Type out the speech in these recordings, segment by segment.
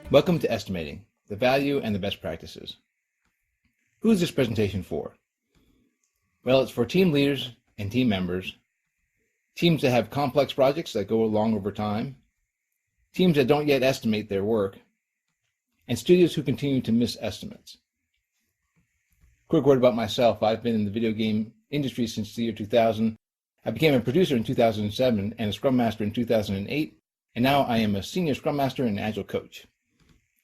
Welcome to Estimating, the Value and the Best Practices. Who is this presentation for? Well, it's for team leaders and team members, teams that have complex projects that go along over time, teams that don't yet estimate their work, and studios who continue to miss estimates. Quick word about myself. I've been in the video game industry since the year 2000. I became a producer in 2007 and a Scrum Master in 2008, and now I am a senior Scrum Master and Agile coach.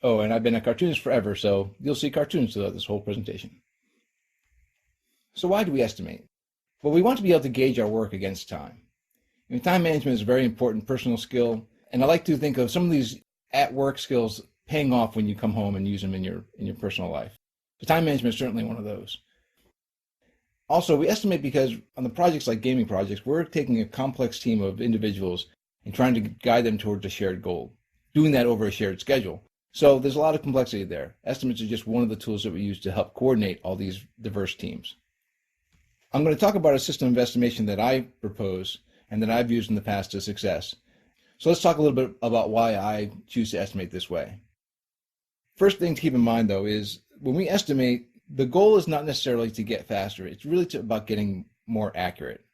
Oh, and I've been a cartoonist forever, so you'll see cartoons throughout this whole presentation. So why do we estimate? Well, we want to be able to gauge our work against time. Time management is a very important personal skill, and I like to think of some of these at-work skills paying off when you come home and use them in your personal life. So time management is certainly one of those. Also, we estimate because on the projects like gaming projects, we're taking a complex team of individuals and trying to guide them towards a shared goal, doing that over a shared schedule. So there's a lot of complexity there. Estimates are just one of the tools that we use to help coordinate all these diverse teams. I'm going to talk about a system of estimation that I propose and that I've used in the past to success. So let's talk a little bit about why I choose to estimate this way. First thing to keep in mind, though, is when we estimate, the goal is not necessarily to get faster. It's really about getting more accurate.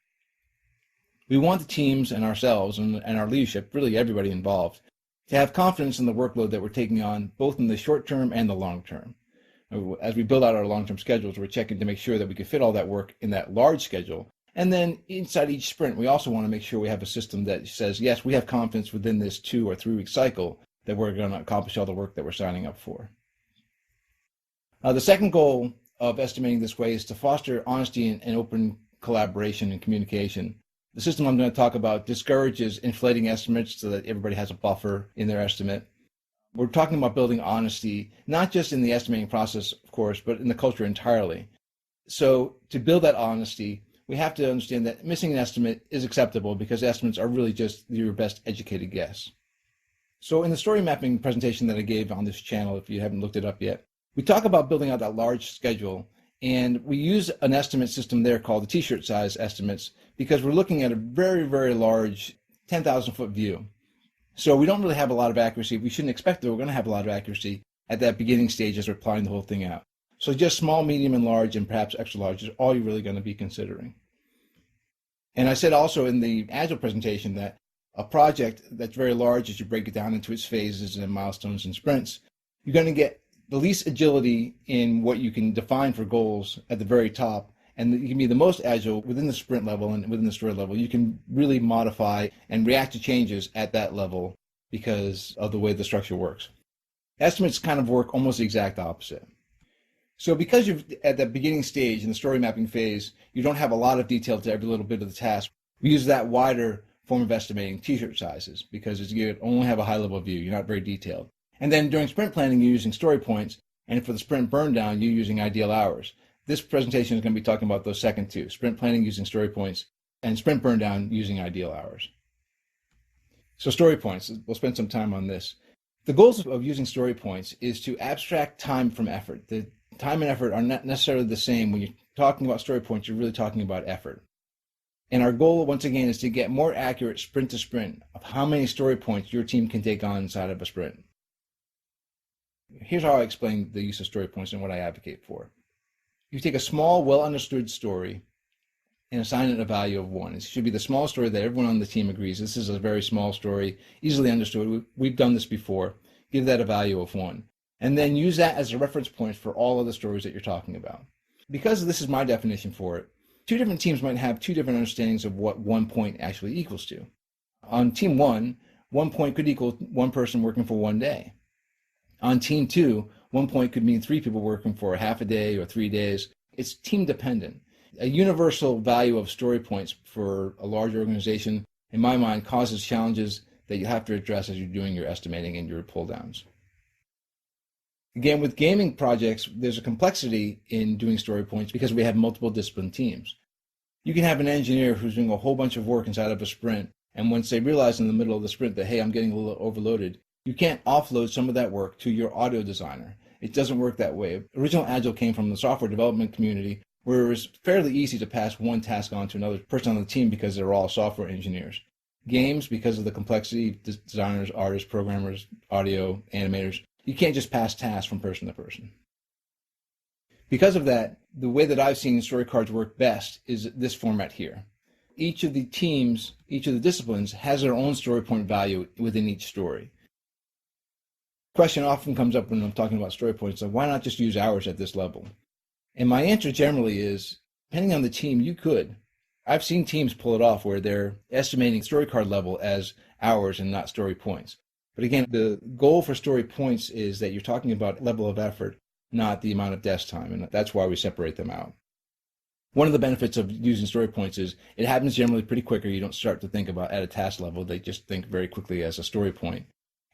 We want the teams and ourselves and our leadership, really everybody involved, to have confidence in the workload that we're taking on, both in the short term and the long term. As we build out our long-term schedules, we're checking to make sure that we can fit all that work in that large schedule. And then inside each sprint, we also want to make sure we have a system that says, yes, we have confidence within this 2 or 3 week cycle that we're going to accomplish all the work that we're signing up for. The second goal of estimating this way is to foster honesty and open collaboration and communication. The system I'm going to talk about discourages inflating estimates so that everybody has a buffer in their estimate. We're talking about building honesty, not just in the estimating process, of course, but in the culture entirely. So to build that honesty, we have to understand that missing an estimate is acceptable because estimates are really just your best educated guess. So in the story mapping presentation that I gave on this channel, if you haven't looked it up yet, we talk about building out that large schedule, and we use an estimate system there called the t-shirt size estimates because we're looking at a very, very large 10,000 foot view. So we don't really have a lot of accuracy. We shouldn't expect that we're going to have a lot of accuracy at that beginning stage as we're plotting the whole thing out. So just small, medium, and large, and perhaps extra large is all you're really going to be considering. And I said also in the Agile presentation that a project that's very large, as you break it down into its phases and milestones and sprints, you're going to get the least agility in what you can define for goals at the very top, and you can be the most agile within the sprint level and within the story level. You can really modify and react to changes at that level because of the way the structure works. Estimates kind of work almost the exact opposite. So because you're at that beginning stage in the story mapping phase, you don't have a lot of detail to every little bit of the task. We use that wider form of estimating t-shirt sizes because you only have a high level view. You're not very detailed. And then during sprint planning, you're using story points. And for the sprint burn down, you're using ideal hours. This presentation is going to be talking about those second two, sprint planning using story points and sprint burn down using ideal hours. So story points, we'll spend some time on this. The goals of using story points is to abstract time from effort. The time and effort are not necessarily the same. When you're talking about story points, you're really talking about effort. And our goal, once again, is to get more accurate sprint to sprint of how many story points your team can take on inside of a sprint. Here's how I explain the use of story points and what I advocate for. You take a small, well-understood story and assign it a value of 1. It should be the small story that everyone on the team agrees. This is a very small story, easily understood. We've done this before. Give that a value of 1. And then use that as a reference point for all of the stories that you're talking about. Because this is my definition for it, 2 different teams might have 2 different understandings of what 1 point actually equals to. On team 1, 1 point could equal 1 person working for 1 day. On team 2, 1 point could mean 3 people working for a half a day or 3 days. It's team dependent. A universal value of story points for a large organization, in my mind, causes challenges that you have to address as you're doing your estimating and your pull downs. Again, with gaming projects, there's a complexity in doing story points because we have multiple discipline teams. You can have an engineer who's doing a whole bunch of work inside of a sprint, and once they realize in the middle of the sprint that, hey, I'm getting a little overloaded, you can't offload some of that work to your audio designer. It doesn't work that way. Original Agile came from the software development community where it was fairly easy to pass one task on to another person on the team because they're all software engineers. Games, because of the complexity, designers, artists, programmers, audio, animators, You can't just pass tasks from person to person. Because of that, the way that I've seen story cards work best is this format here. Each of the teams, each of the disciplines has their own story point value within each story. Question often comes up when I'm talking about story points, like why not just use hours at this level? And my answer generally is, depending on the team, you could. I've seen teams pull it off where they're estimating story card level as hours and not story points. But again, the goal for story points is that you're talking about level of effort, not the amount of desk time, and that's why we separate them out. One of the benefits of using story points is it happens generally pretty quicker. You don't start to think about at a task level. They just think very quickly as a story point.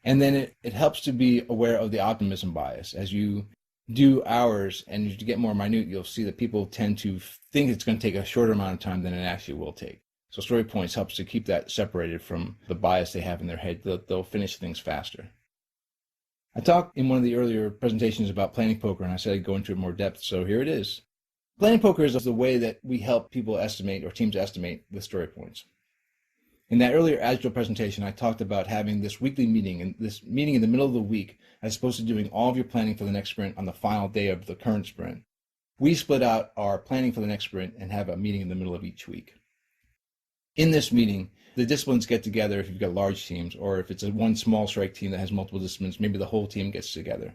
And then it helps to be aware of the optimism bias. As you do hours and as you get more minute, you'll see that people tend to think it's going to take a shorter amount of time than it actually will take. So story points helps to keep that separated from the bias they have in their head. They'll finish things faster. I talked in one of the earlier presentations about planning poker, and I said I'd go into it more depth, so here it is. Planning poker is the way that we help people estimate, or teams estimate, with story points. In that earlier Agile presentation, I talked about having this weekly meeting, and this meeting in the middle of the week, as opposed to doing all of your planning for the next sprint on the final day of the current sprint. We split out our planning for the next sprint and have a meeting in the middle of each week. In this meeting, the disciplines get together if you've got large teams, or if it's one small strike team that has multiple disciplines, maybe the whole team gets together.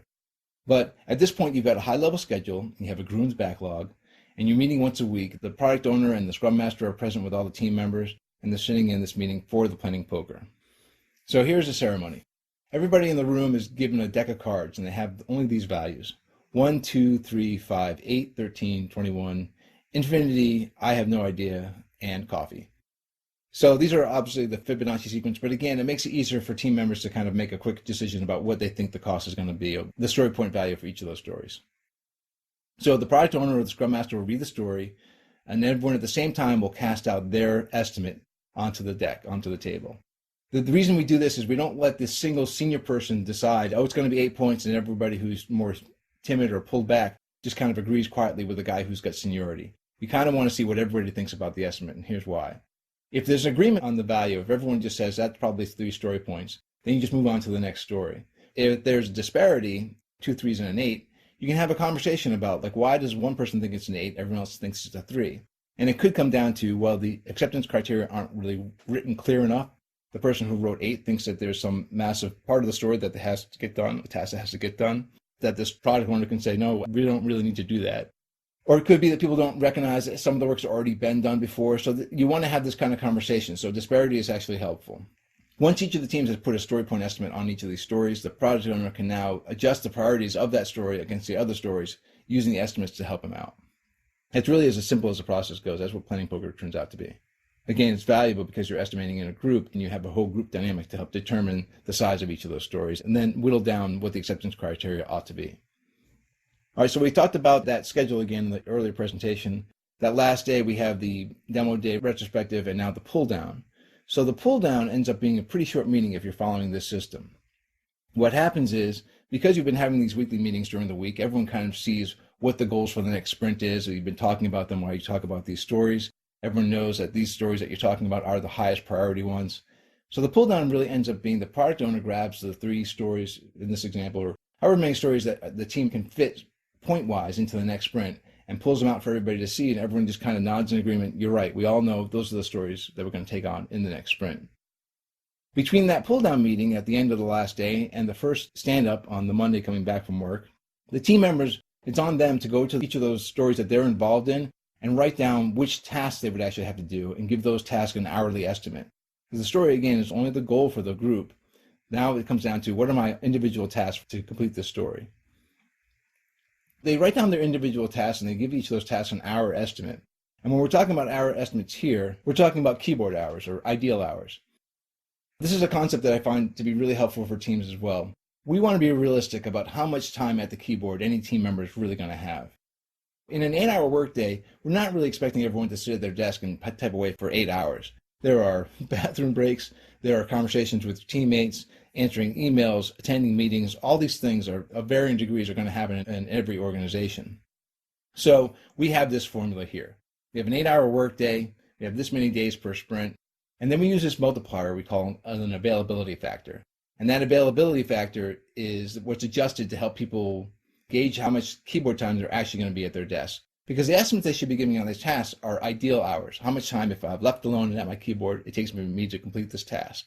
But at this point, you've got a high-level schedule, and you have a Grooms backlog, and you're meeting once a week. The product owner and the Scrum Master are present with all the team members, and they're sitting in this meeting for the planning poker. So here's the ceremony. Everybody in the room is given a deck of cards, and they have only these values: 1, 2, 3, 5, 8, 13, 21, infinity, I have no idea, and coffee. So these are obviously the Fibonacci sequence, but again, it makes it easier for team members to kind of make a quick decision about what they think the cost is going to be, the story point value for each of those stories. So the product owner or the Scrum Master will read the story, and everyone at the same time will cast out their estimate onto the deck, onto the table. The reason we do this is we don't let this single senior person decide, oh, it's going to be 8 points, and everybody who's more timid or pulled back just kind of agrees quietly with the guy who's got seniority. We kind of want to see what everybody thinks about the estimate, and here's why. If there's agreement on the value, if everyone just says that's probably 3 story points, then you just move on to the next story. If there's a disparity, 2 3s and an 8, you can have a conversation about, like, why does one person think it's an 8, everyone else thinks it's a 3? And it could come down to, well, the acceptance criteria aren't really written clear enough. The person who wrote 8 thinks that there's some massive part of the story that has to get done, a task that has to get done, that this product owner can say, no, we don't really need to do that. Or it could be that people don't recognize that some of the work's already been done before. So you want to have this kind of conversation. So disparity is actually helpful. Once each of the teams has put a story point estimate on each of these stories, the product owner can now adjust the priorities of that story against the other stories using the estimates to help them out. It's really as simple as the process goes. That's what planning poker turns out to be. Again, it's valuable because you're estimating in a group and you have a whole group dynamic to help determine the size of each of those stories and then whittle down what the acceptance criteria ought to be. All right, so we talked about that schedule again in the earlier presentation. That last day we have the demo day retrospective and now the pull down. So the pull down ends up being a pretty short meeting if you're following this system. What happens is, because you've been having these weekly meetings during the week, everyone kind of sees what the goals for the next sprint is. So you've been talking about them while you talk about these stories. Everyone knows that these stories that you're talking about are the highest priority ones. So the pull down really ends up being the product owner grabs the 3 stories in this example, or however many stories that the team can fit point-wise into the next sprint, and pulls them out for everybody to see, and everyone just kind of nods in agreement. You're right. We all know those are the stories that we're going to take on in the next sprint. Between that pull-down meeting at the end of the last day and the first stand-up on the Monday coming back from work, the team members, it's on them to go to each of those stories that they're involved in and write down which tasks they would actually have to do and give those tasks an hourly estimate. Because the story, again, is only the goal for the group. Now it comes down to, what are my individual tasks to complete this story? They write down their individual tasks and they give each of those tasks an hour estimate. And when we're talking about hour estimates here, we're talking about keyboard hours or ideal hours. This is a concept that I find to be really helpful for teams as well. We want to be realistic about how much time at the keyboard any team member is really going to have. In an 8-hour workday, we're not really expecting everyone to sit at their desk and type away for 8 hours. There are bathroom breaks, there are conversations with teammates, answering emails, attending meetings. All these things are of varying degrees are going to happen in every organization. So we have this formula here. We have an 8-hour workday, we have this many days per sprint, and then we use this multiplier we call an availability factor. And that availability factor is what's adjusted to help people gauge how much keyboard time they're actually going to be at their desk. Because the estimates they should be giving on these tasks are ideal hours. How much time, if I've left alone and at my keyboard, it takes me to complete this task.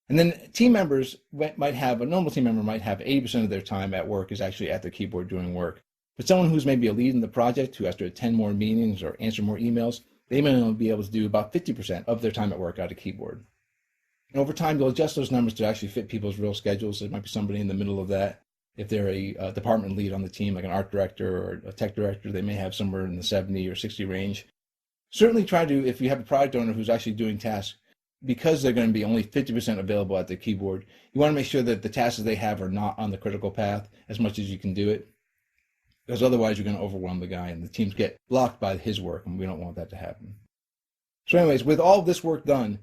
And then team members might have, a normal team member might have 80% of their time at work is actually at their keyboard doing work. But someone who's maybe a lead in the project, who has to attend more meetings or answer more emails, they may only be able to do about 50% of their time at work at a keyboard. And over time, they'll adjust those numbers to actually fit people's real schedules. There might be somebody in the middle of that. If they're a department lead on the team, like an art director or a tech director, they may have somewhere in the 70 or 60 range. Certainly try to, if you have a product owner who's actually doing tasks, because they're going to be only 50% available at the keyboard, you want to make sure that the tasks they have are not on the critical path as much as you can do it. Because otherwise you're going to overwhelm the guy and the teams get blocked by his work, and we don't want that to happen. So anyways, with all of this work done,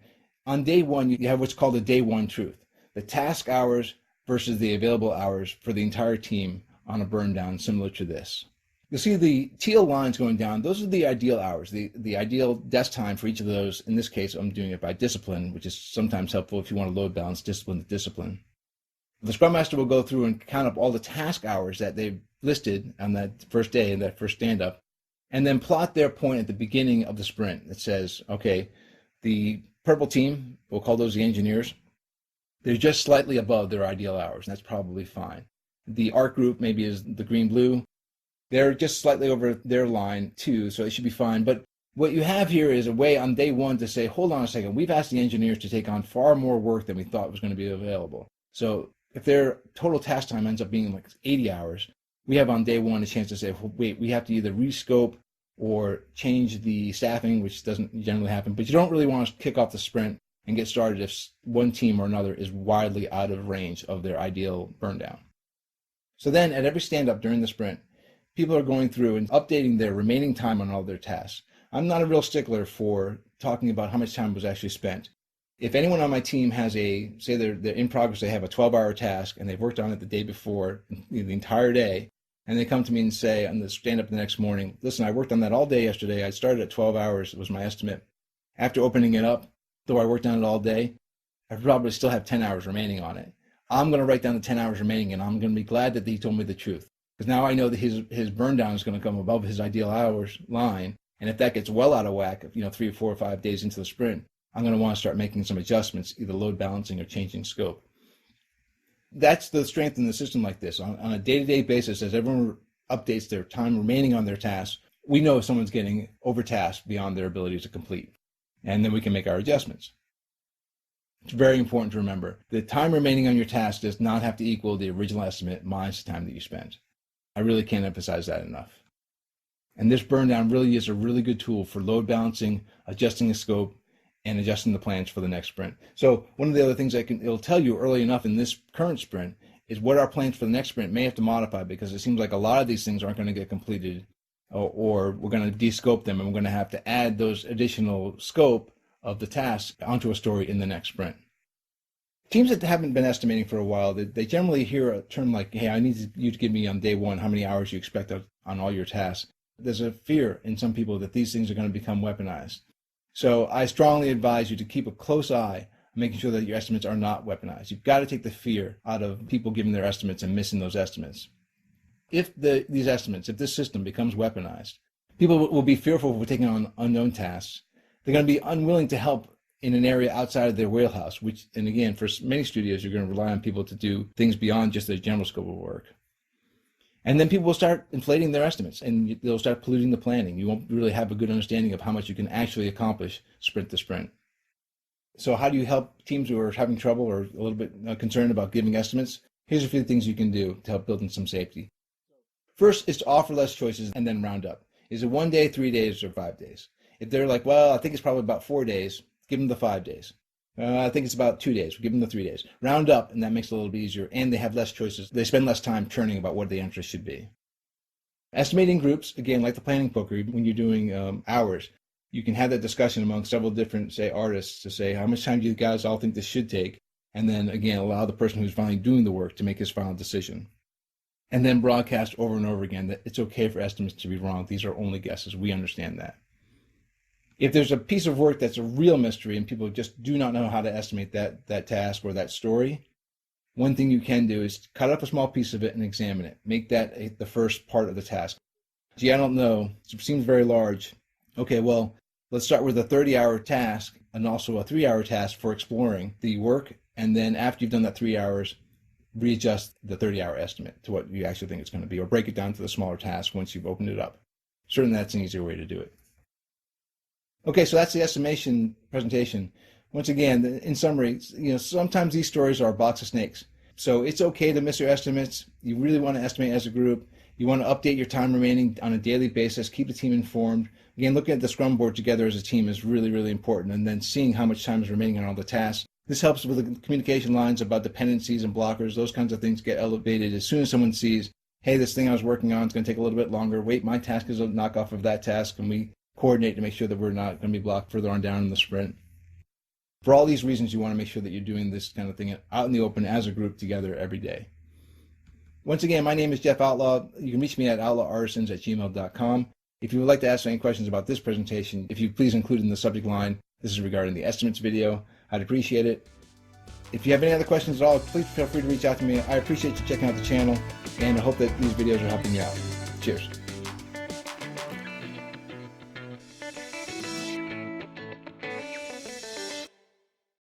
on day one, you have what's called a day one truth. The task hours versus the available hours for the entire team on a burn down, similar to this. You'll see the teal lines going down. Those are the ideal hours, the ideal desk time for each of those. In this case, I'm doing it by discipline, which is sometimes helpful if you want to load balance discipline to discipline. The Scrum Master will go through and count up all the task hours that they've listed on that first day and that first stand-up, and then plot their point at the beginning of the sprint that says, okay, the purple team, we'll call those the engineers, they're just slightly above their ideal hours, and that's probably fine. The art group maybe is the green-blue. They're just slightly over their line too, so it should be fine. But what you have here is a way on day one to say, hold on a second, we've asked the engineers to take on far more work than we thought was going to be available. So if their total task time ends up being like 80 hours, we have on day one a chance to say, wait, we have to either rescope or change the staffing, which doesn't generally happen. But you don't really want to kick off the sprint and get started if one team or another is widely out of range of their ideal burn down. So then at every stand-up during the sprint, people are going through and updating their remaining time on all their tasks. I'm not a real stickler for talking about how much time was actually spent. If anyone on my team has say they're in progress, they have a 12-hour task and they've worked on it the day before, the entire day, and they come to me and say on the stand-up the next morning, listen, I worked on that all day yesterday. I started at 12 hours, was my estimate. After opening it up, though I worked on it all day, I probably still have 10 hours remaining on it. I'm going to write down the 10 hours remaining, and I'm going to be glad that he told me the truth. Because now I know that his burn down is going to come above his ideal hours line. And if that gets well out of whack, 3 or 4 or 5 days into the sprint, I'm going to want to start making some adjustments, either load balancing or changing scope. That's the strength in the system like this. On a day-to-day basis, as everyone updates their time remaining on their tasks, we know if someone's getting overtasked beyond their ability to complete. And then we can make our adjustments. It's very important to remember. The time remaining on your task does not have to equal the original estimate minus the time that you spent. I really can't emphasize that enough. And this burn down really is a really good tool for load balancing, adjusting the scope, and adjusting the plans for the next sprint. So one of the other things it'll tell you early enough in this current sprint is what our plans for the next sprint may have to modify, because it seems like a lot of these things aren't going to get completed, or we're going to de-scope them and we're going to have to add those additional scope of the task onto a story in the next sprint. Teams that haven't been estimating for a while, they generally hear a term like, hey, I need you to give me on day one how many hours you expect on all your tasks. There's a fear in some people that these things are going to become weaponized. So I strongly advise you to keep a close eye on making sure that your estimates are not weaponized. You've got to take the fear out of people giving their estimates and missing those estimates. If this system becomes weaponized, people will be fearful of taking on unknown tasks. They're going to be unwilling to help in an area outside of their wheelhouse, and again, for many studios, you're going to rely on people to do things beyond just their general scope of work. And then people will start inflating their estimates, and they'll start polluting the planning. You won't really have a good understanding of how much you can actually accomplish sprint to sprint. So how do you help teams who are having trouble or a little bit concerned about giving estimates? Here's a few things you can do to help build in some safety. First is to offer less choices and then round up. Is it 1 day, 3 days, or 5 days? If they're like, well, I think it's probably about 4 days, give them the 5 days. I think it's about 2 days. We'll give them the 3 days. Round up, and that makes it a little bit easier, and they have less choices. They spend less time churning about what the answer should be. Estimating groups, again, like the planning poker, when you're doing hours, you can have that discussion among several different, say, artists to say, how much time do you guys all think this should take? And then, again, allow the person who's finally doing the work to make his final decision. And then broadcast over and over again that it's okay for estimates to be wrong. These are only guesses. We understand that. If there's a piece of work that's a real mystery and people just do not know how to estimate that task or that story, one thing you can do is cut up a small piece of it and examine it. Make that the first part of the task. Gee, I don't know. It seems very large. Okay, well, let's start with a 30-hour task and also a 3-hour task for exploring the work. And then after you've done that 3 hours, readjust the 30-hour estimate to what you actually think it's going to be, or break it down to the smaller task once you've opened it up. Certainly that's an easier way to do it. Okay, so that's the estimation presentation. Once again, in summary, sometimes these stories are a box of snakes. So it's okay to miss your estimates. You really want to estimate as a group. You want to update your time remaining on a daily basis, keep the team informed. Again, looking at the Scrum board together as a team is really, really important, and then seeing how much time is remaining on all the tasks. This helps with the communication lines about dependencies and blockers. Those kinds of things get elevated as soon as someone sees, hey, this thing I was working on is going to take a little bit longer. Wait, my task is a knockoff of that task, and we coordinate to make sure that we're not going to be blocked further on down in the sprint. For all these reasons, you want to make sure that you're doing this kind of thing out in the open as a group together every day. Once again, my name is Jeff Outlaw. You can reach me at outlawartisans@gmail.com. If you would like to ask any questions about this presentation, if you please include in the subject line, this is regarding the estimates video, I'd appreciate it. If you have any other questions at all, please feel free to reach out to me. I appreciate you checking out the channel, and I hope that these videos are helping you out. Cheers.